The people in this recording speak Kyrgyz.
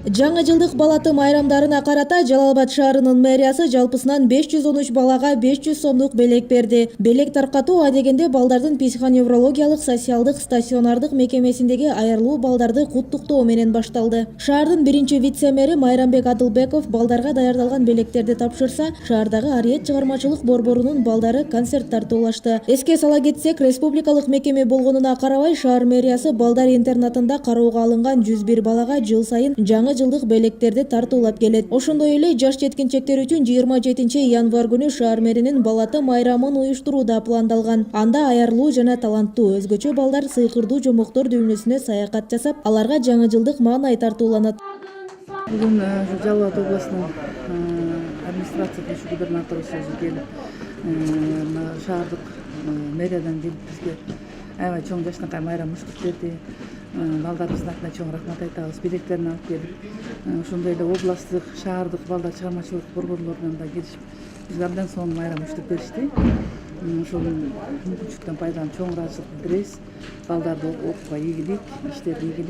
Жаңы жылдык бала тым айрамдарына карата Жалал Абад шаарынын мэриясы жалпысынан 513 балага 500 сомдук белек берди. Белек таркатуу адегенде балдардын психоневрологиялык социалдык стационардык мекемесиндеги айырылуу балдарды куттуктоо менен башталды. Шаардын биринчи вице-мэри Майрамбек Адылбеков балдарга даярдалган белектерди тапшырса, шаардагы Ариет чыгармачылык борборунун балдары концерт тартуулашты. Эске сала кетсек, республикалык мекеме болгонуна карабай, шаар мэриясы балдар интернатында кароого алынган 101 балага жыл сайын жаңы жылдык белектерди тартуулап келет. Ошондой эле жаш жеткинчектер үчүн 27 январь күнү шаар мэринин балаты майрамын уюштуруу да пландалган. Анда айырылуу жана таланттуу өзгөчө балдар сыйкырдуу жомоктор дүйнөсүнө саякат жасап, аларга жаңы жылдык маанай тартууланат. Бүгүн Жалал Абад областынын администрациялык губернатору өзү келип, шаардык мэриядан келип бизге аябай чоң жашнакай майрам уюштуруп берди. Балдарыбыздын атына чоң рахмат айтабыз. Белектерин алып келип, ошондой эле областтык, шаардык балдар чыгармачылык борборлорунан да келишип, бизге абдан сонун майрам уюштуруп беришти. Ошол мүмкүнчүлүктөн пайдаланып чоң ыраазычылык билдиребиз. Балдарды окууга ийгилик, иштерине ийгилик.